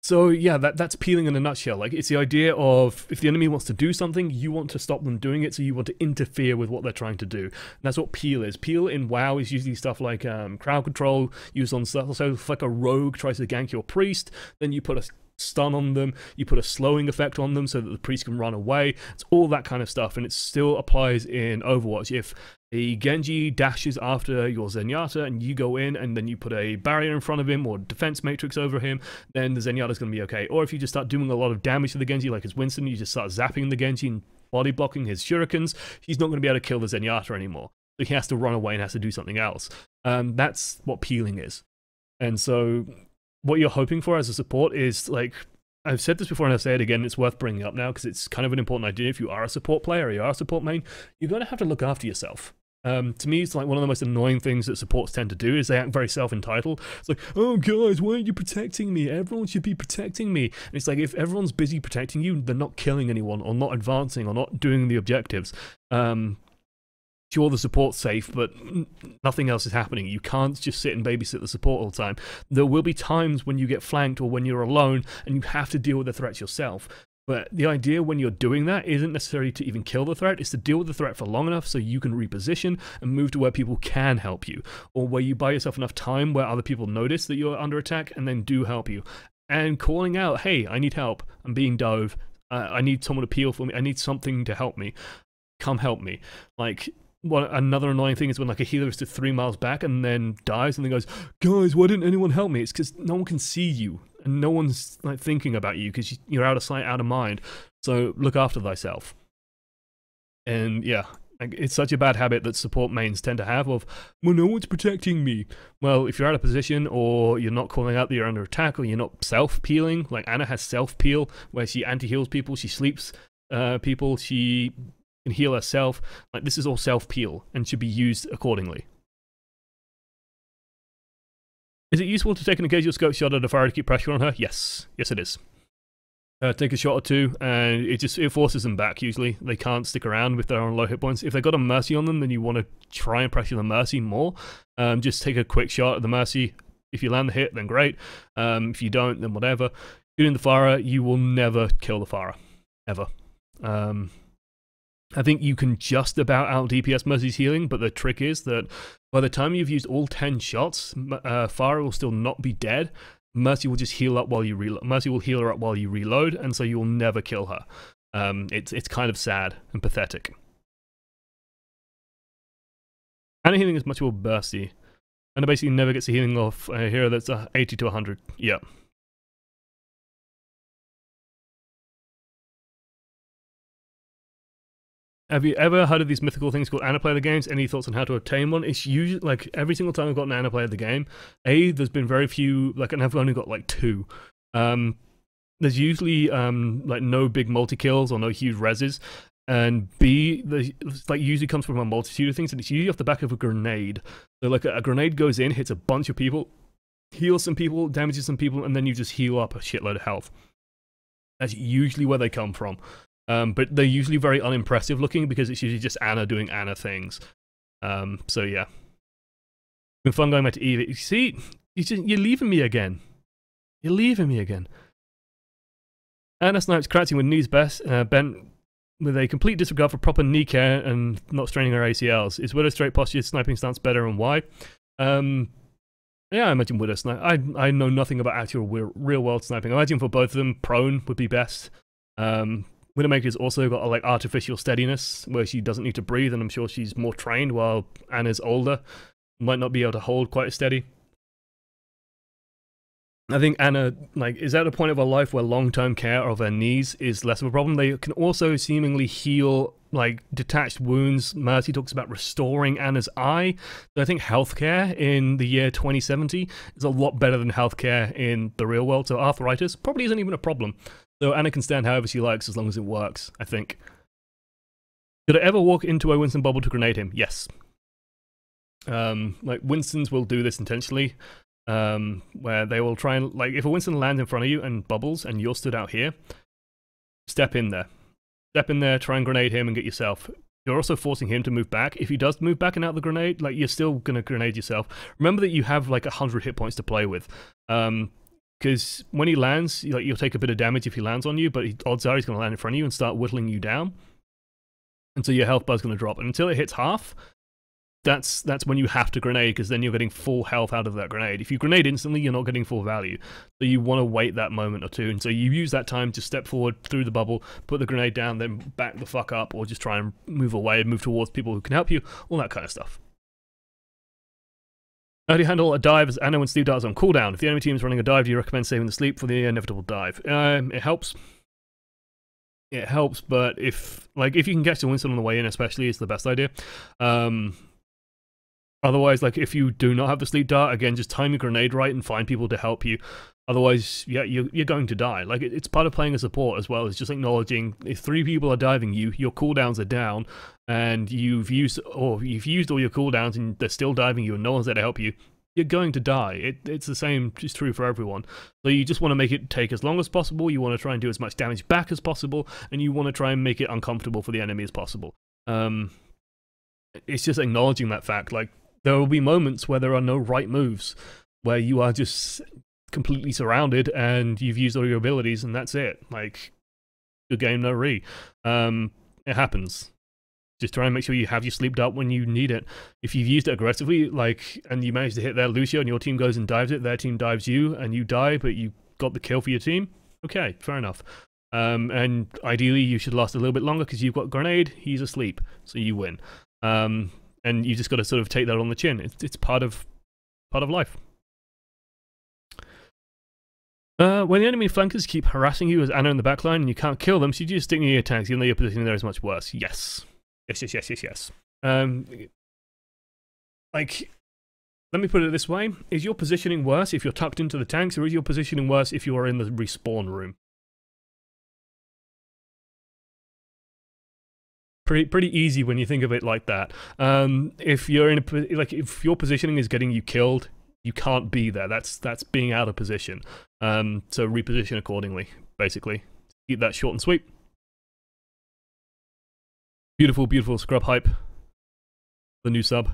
So yeah, that's peeling in a nutshell. Like it's the idea of if the enemy wants to do something, you want to stop them doing it, so you want to interfere with what they're trying to do. And that's what peel is. Peel in WoW is usually stuff like crowd control used on stuff. So if like a rogue tries to gank your priest, then you put a stun on them, you put a slowing effect on them so that the priest can run away. It's all that kind of stuff, and it still applies in Overwatch. If a Genji dashes after your Zenyatta and you go in and then you put a barrier in front of him or defense matrix over him, then the Zenyatta's going to be okay. Or if you just start doing a lot of damage to the Genji, like as Winston, you just start zapping the Genji and body blocking his shurikens, he's not going to be able to kill the Zenyatta anymore. So he has to run away and has to do something else. That's what peeling is. And so what you're hoping for as a support is, like, I've said this before and I'll say it again, it's worth bringing up now because it's kind of an important idea. If you are a support player or you are a support main, you're going to have to look after yourself. To me, it's like one of the most annoying things that supports tend to do is they act very self-entitled. It's like, oh guys, why aren't you protecting me? Everyone should be protecting me. And it's like, if everyone's busy protecting you, they're not killing anyone or not advancing or not doing the objectives. Sure, the support's safe, but nothing else is happening. You can't just sit and babysit the support all the time. There will be times when you get flanked or when you're alone and you have to deal with the threats yourself. But the idea when you're doing that isn't necessarily to even kill the threat, it's to deal with the threat for long enough so you can reposition and move to where people can help you, or where you buy yourself enough time where other people notice that you're under attack and then do help you. And calling out, hey, I need help, I'm being dove, I need someone to peel for me, I need something to help me, come help me. Like, another annoying thing is when like a healer is to 3 miles back and then dies and then goes, guys, why didn't anyone help me? It's because no one can see you and no one's like thinking about you because you're out of sight, out of mind. So look after thyself. And yeah, it's such a bad habit that support mains tend to have of, well, no one's protecting me. Well, if you're out of position or you're not calling out that you're under attack or you're not self-peeling, like Ana has self-peel where she anti-heals people, she sleeps people, she can heal herself. Like, this is all self-peel and should be used accordingly. Is it useful to take an occasional scope shot at a fire to keep pressure on her? Yes. Yes, it is. Take a shot or two, and it forces them back, usually. They can't stick around if they're on low hit points. If they've got a Mercy on them, then you want to try and pressure the Mercy more. Just take a quick shot at the Mercy. If you land the hit, then great. If you don't, then whatever. Shooting the Farah, you will never kill the Farah. Ever. I think you can just about out DPS Mercy's healing, but the trick is that by the time you've used all 10 shots, Farah will still not be dead. Mercy will just heal up while you reload. Mercy will heal her up while you reload, and so you will never kill her. It's kind of sad and pathetic. Ana healing is much more bursty. Ana basically never gets a healing off a hero that's 80 to 100. Yeah. Have you ever heard of these mythical things called Ana Player the games? Any thoughts on how to obtain one? It's usually, like, every single time I've gotten Ana Player the game, A, there's been very few, like, and I've only got, like, 2. There's usually, like, no big multi-kills or no huge reses, and B, like, usually comes from a multitude of things, and it's usually off the back of a grenade. So, like, a grenade goes in, hits a bunch of people, heals some people, damages some people, and then you just heal up a shitload of health. That's usually where they come from. But they're usually very unimpressive looking because it's usually just Ana doing Ana things. So yeah. It's been fun going back to Eve. You see, you're leaving me again. You're leaving me again. Ana snipes crouching with knees bent with a complete disregard for proper knee care and not straining her ACLs. Is Widow straight posture sniping stance better and why? Yeah, I imagine Widow snipe. I know nothing about actual real world sniping. I imagine for both of them, prone would be best. Widowmaker's also got a, like, artificial steadiness where she doesn't need to breathe, and I'm sure she's more trained, while Ana's older, might not be able to hold quite as steady. I think Ana, like, is at a point of her life where long-term care of her knees is less of a problem. They can also seemingly heal, like, detached wounds. Mercy talks about restoring Ana's eye. So I think healthcare in the year 2070 is a lot better than healthcare in the real world. So arthritis probably isn't even a problem. So Ana can stand however she likes as long as it works, I think. Could I ever walk into a Winston bubble to grenade him? Yes. Like, Winstons will do this intentionally. Where they will try and, like, if a Winston lands in front of you and bubbles and you're stood out here, step in there. Step in there, try and grenade him and get yourself. You're also forcing him to move back. If he does move back and out the grenade, like, you're still going to grenade yourself. Remember that you have, like, 100 hit points to play with. Because when he lands, like, you'll take a bit of damage if he lands on you, but odds are he's going to land in front of you and start whittling you down. And so your health bar is going to drop. And until it hits half, that's when you have to grenade, because then you're getting full health out of that grenade. If you grenade instantly, you're not getting full value. So you want to wait that moment or two. And so you use that time to step forward through the bubble, put the grenade down, then back the fuck up, or just try and move away and move towards people who can help you, all that kind of stuff. How do you handle a dive as Ana when Steve dives on cooldown? If the enemy team is running a dive, do you recommend saving the sleep for the inevitable dive? It helps. It helps, but if you can catch the Winston on the way in, especially, it's the best idea. Otherwise, like, if you do not have the sleep dart, again, just time your grenade right and find people to help you. Otherwise, yeah, you're going to die. Like, it's part of playing a support as well, is just acknowledging if 3 people are diving you, your cooldowns are down, and you've used all your cooldowns and they're still diving you and no one's there to help you, you're going to die. It's the same, it's true for everyone. So you just want to make it take as long as possible, you want to try and do as much damage back as possible, and you want to try and make it uncomfortable for the enemy as possible. It's just acknowledging that fact. Like, there will be moments where there are no right moves, where you are just completely surrounded and you've used all your abilities and that's it. Like, good game, no re. It happens. Just try and make sure you have your sleep dart when you need it. If you've used it aggressively, like, and you manage to hit their Lucio and your team goes and dives it, their team dives you and you die, but you got the kill for your team, okay, fair enough. And ideally you should last a little bit longer because you've got grenade, he's asleep, so you win. And you just got to sort of take that on the chin. It's part of life. When the enemy flankers keep harassing you as Anna in the backline and you can't kill them, should you just stick near your tanks even though your position there is much worse? Yes. Yes. Like, let me put it this way. Is your positioning worse if you're tucked into the tanks, or is your positioning worse if you are in the respawn room? Pretty easy when you think of it like that. If you're in a, like, if your positioning is getting you killed, you can't be there. That's being out of position. So reposition accordingly, basically. Keep that short and sweet. Beautiful scrub hype. The new sub.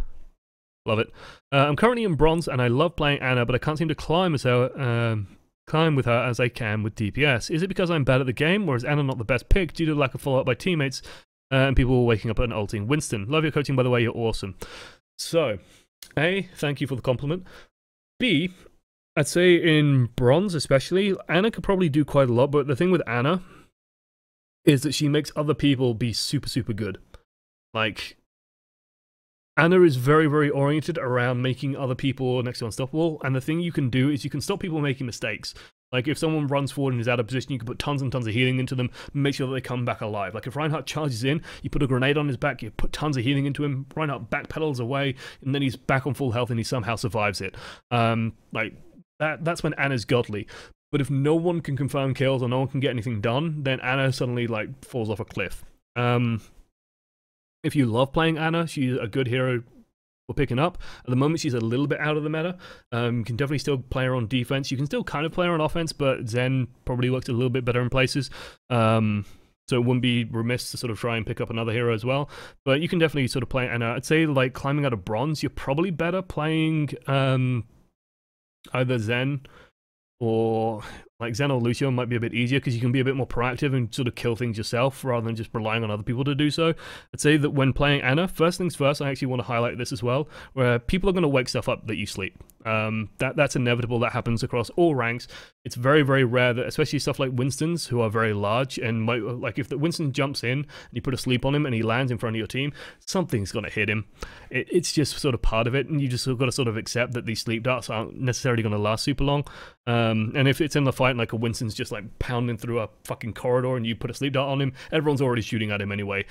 Love it. I'm currently in bronze and I love playing Anna, but I can't seem to climb with her as I can with DPS. Is it because I'm bad at the game, or is Anna not the best pick due to lack of follow-up by teammates and people waking up and ulting Winston? Love your coaching, by the way, you're awesome. So, A, thank you for the compliment. B, I'd say in bronze especially, Anna could probably do quite a lot, but the thing with Anna is that she makes other people be super good. Like, Anna is very oriented around making other people next to unstoppable, and the thing you can do is you can stop people making mistakes. Like, if someone runs forward and is out of position, you can put tons and tons of healing into them, make sure that they come back alive. Like, if Reinhardt charges in, you put a grenade on his back, you put tons of healing into him, Reinhardt backpedals away, and then he's back on full health and he somehow survives it. Like, that's when Anna's godly. But if no one can confirm kills or no one can get anything done, then Anna suddenly, like, falls off a cliff. If you love playing Anna, she's a good hero for picking up. At the moment, she's a little bit out of the meta. You can definitely still play her on defense. You can still kind of play her on offense, but Zen probably works a little bit better in places. So it wouldn't be remiss to sort of try and pick up another hero as well. But you can definitely sort of play Anna. I'd say, like, climbing out of bronze, you're probably better playing either Zen or, like, Zen or Lucio might be a bit easier because you can be a bit more proactive and sort of kill things yourself rather than just relying on other people to do so. I'd say that when playing Anna, first things first, I actually want to highlight this as well, where people are going to wake stuff up that you sleep. That's inevitable. That happens across all ranks. It's very rare that, especially stuff like Winston's, who are very large, and might, like, if the Winston jumps in and you put a sleep on him and he lands in front of your team, something's going to hit him. It's just sort of part of it, and you just got to sort of accept that these sleep darts aren't necessarily going to last super long. And if it's in the fight, like a Winston's just like pounding through a fucking corridor and you put a sleep dart on him, everyone's already shooting at him anyway.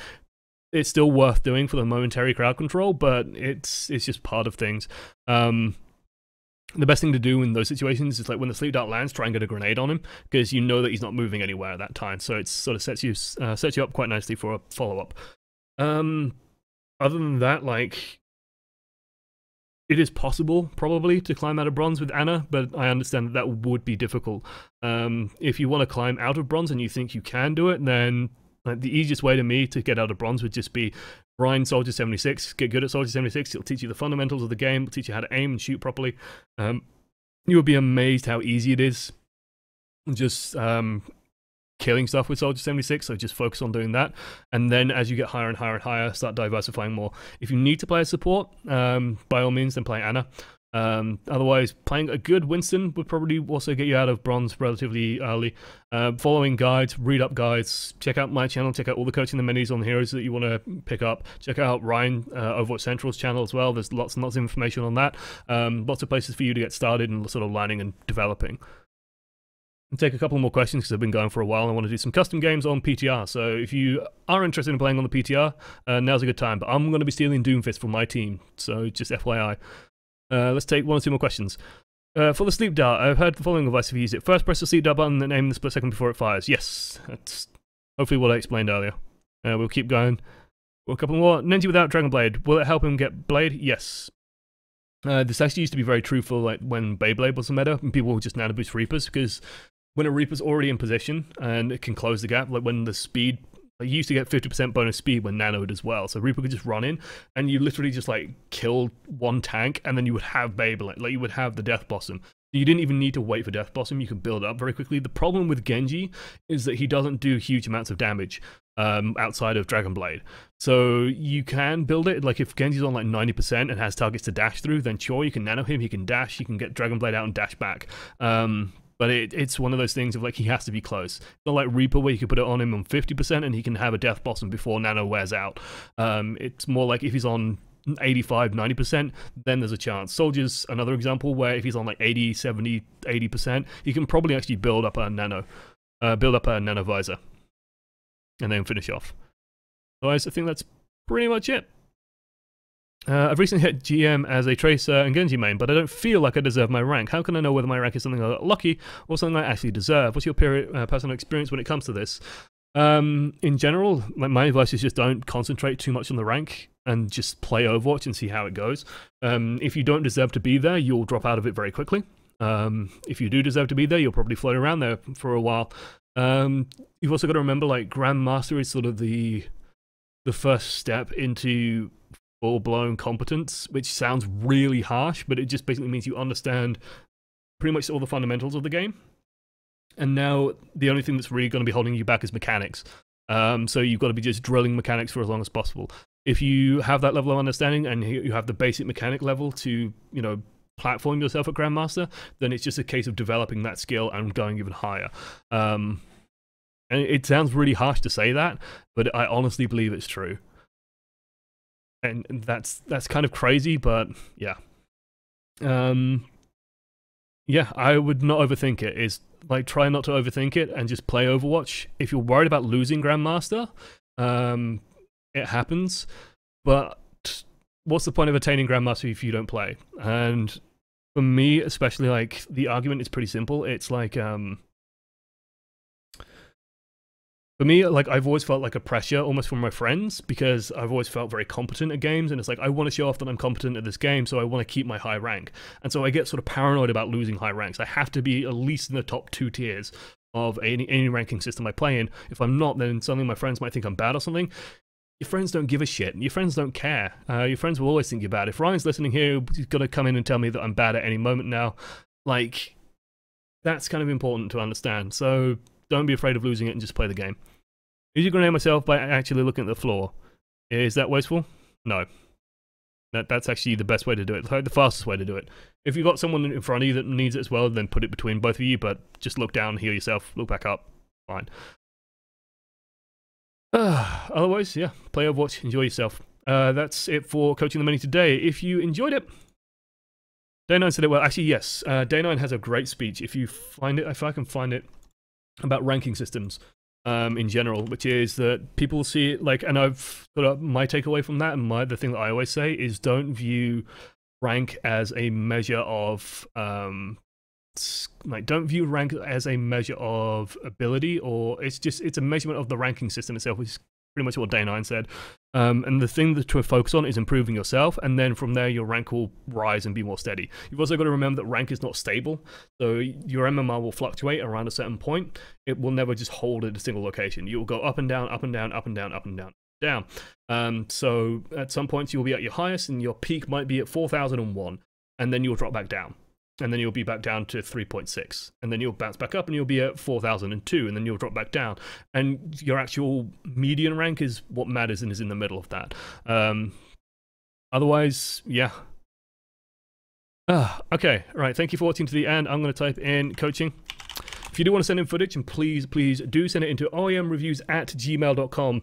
It's still worth doing for the momentary crowd control, but it's just part of things. The best thing to do in those situations is, like, when the sleep dart lands, try and get a grenade on him, because you know that he's not moving anywhere at that time, so it sort of sets you up quite nicely for a follow-up. Other than that, like, it is possible, probably, to climb out of bronze with Anna, but I understand that would be difficult. If you want to climb out of bronze and you think you can do it, then, like, the easiest way to me to get out of bronze would just be grind Soldier 76, get good at Soldier 76, it'll teach you the fundamentals of the game, it'll teach you how to aim and shoot properly. You would be amazed how easy it is. Just killing stuff with Soldier 76, so just focus on doing that, and then as you get higher and higher, start diversifying more. If you need to play a support, by all means, then play Anna. Otherwise, playing a good Winston would probably also get you out of bronze relatively early. Following guides, read up guides, check out my channel, check out all the coaching the menus on the heroes that you want to pick up. Check out Ryan, Overwatch Central's channel as well. There's lots and lots of information on that. Lots of places for you to get started and sort of learning and developing. take a couple more questions because I've been going for a while. I want to do some custom games on PTR. So if you are interested in playing on the PTR, now's a good time. But I'm going to be stealing Doomfist for my team, so just FYI. Let's take one or two more questions. For the sleep dart, I've heard the following advice if you use it. First, press the sleep dart button and aim the split second before it fires. Yes, that's hopefully what I explained earlier. We'll keep going. A couple more. Nenji without Dragon Blade. Will it help him get Blade? Yes. This actually used to be very true for like when Beyblade was the meta, and people would just nano boost Reapers, because when a Reaper's already in position and it can close the gap, like when the speed, like you used to get 50% bonus speed when nanoed as well, so Reaper could just run in and you literally just like kill one tank and then you would have Beyblade, like you would have the Death Blossom. You didn't even need to wait for Death Blossom, you could build up very quickly. The problem with Genji is that he doesn't do huge amounts of damage outside of Dragon Blade. So you can build it, like if Genji's on like 90% and has targets to dash through, then sure, you can nano him, he can dash, you can get Dragon Blade out and dash back. But it's one of those things of like he has to be close. It's not like Reaper where you can put it on him on 50% and he can have a Death Blossom before nano wears out. It's more like if he's on 85, 90%, then there's a chance. Soldier's another example where if he's on like 80, 70, 80%, he can probably actually build up a nano visor and then finish off. Otherwise, I think that's pretty much it. I've recently hit GM as a Tracer and Genji main, but I don't feel like I deserve my rank. How can I know whether my rank is something I got lucky or something I actually deserve? What's your personal experience when it comes to this? In general, my advice is just don't concentrate too much on the rank and just play Overwatch and see how it goes. If you don't deserve to be there, you'll drop out of it very quickly. If you do deserve to be there, you'll probably float around there for a while. You've also got to remember, like, Grandmaster is sort of the first step into full-blown competence, which sounds really harsh, but it just basically means you understand pretty much all the fundamentals of the game. And now the only thing that's really going to be holding you back is mechanics. So you've got to be just drilling mechanics for as long as possible. If you have that level of understanding and you have the basic mechanic level to, you know, platform yourself at Grandmaster, then it's just a case of developing that skill and going even higher. And it sounds really harsh to say that, but I honestly believe it's true. And that's kind of crazy, but yeah. Yeah, I would not overthink it. Is like, try not to overthink it and just play Overwatch. If you're worried about losing Grandmaster, it happens, but what's the point of attaining Grandmaster if you don't play? And for me, especially, like, the argument is pretty simple. It's like, for me, like, I've always felt like a pressure almost from my friends because I've always felt very competent at games, and it's like, I want to show off that I'm competent at this game, so I want to keep my high rank. And so I get sort of paranoid about losing high ranks. I have to be at least in the top 2 tiers of any ranking system I play in. If I'm not, then suddenly my friends might think I'm bad or something. Your friends don't give a shit. Your friends don't care. Your friends will always think you're bad. If Ryan's listening here, he's got to come in and tell me that I'm bad at any moment now. Like, that's kind of important to understand. So don't be afraid of losing it and just play the game. Usually grenade myself by actually looking at the floor. Is that wasteful? No. That's actually the best way to do it. The fastest way to do it. If you've got someone in front of you that needs it as well, then put it between both of you, but just look down, heal yourself, look back up. Fine. Otherwise, yeah, play Overwatch, enjoy yourself. That's it for Coaching the Many today. If you enjoyed it, Day9 said it well. Actually, yes, Day9 has a great speech. If you find it, if I can find it, about ranking systems in general, which is that people see it like, and I've got my takeaway from that, and the thing that I always say is don't view rank as a measure of don't view rank as a measure of ability, or it's a measurement of the ranking system itself, which is pretty much what Day9 said. And the thing to focus on is improving yourself, and then from there your rank will rise and be more steady. You've also got to remember that rank is not stable, so your MMR will fluctuate around a certain point. It will never just hold at a single location. You'll go up and down, up and down, up and down, up and down, down. So at some points you'll be at your highest, and your peak might be at 4001, and then you'll drop back down. And then you'll be back down to 3.6, and then you'll bounce back up and you'll be at 4002, and then you'll drop back down. And your actual median rank is what matters and is in the middle of that. Otherwise, yeah. Okay, right, thank you for watching to the end. I'm going to type in coaching. If if you do want to send in footage, and please do send it into oemreviews@gmail.com,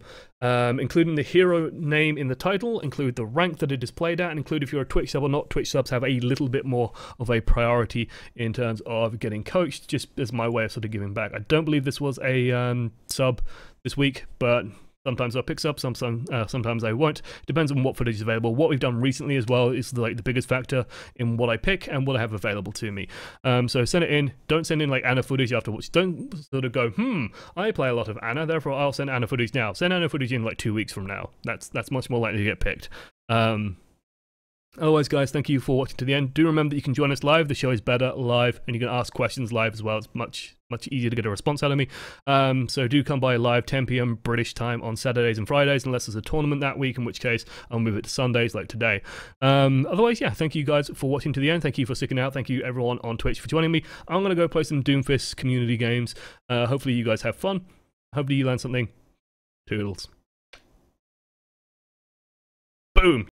including the hero name in the title, include the rank that it is played at, and include if you're a Twitch sub or not. Twitch subs have a little bit more of a priority in terms of getting coached, just as my way of sort of giving back. I don't believe this was a sub this week, but sometimes I'll pick up, sometimes I won't. Depends on what footage is available. What we've done recently as well is like the biggest factor in what I pick and what I have available to me. So send it in. Don't send in like Anna footage afterwards. Don't sort of go, I play a lot of Anna, therefore I'll send Anna footage now. Send Anna footage in like 2 weeks from now. That's much more likely to get picked. Otherwise, guys, thank you for watching to the end. Do remember that you can join us live. The show is better live, and you can ask questions live as well. It's much easier to get a response out of me. So do come by live 10 p.m. British time on Saturdays and Fridays, unless there's a tournament that week, in which case I'll move it to Sundays like today. Otherwise, yeah, thank you guys for watching to the end. Thank you for sticking out. Thank you everyone on Twitch for joining me. I'm going to go play some Doomfist community games. Hopefully you guys have fun. Hopefully you learn something. Toodles. Boom.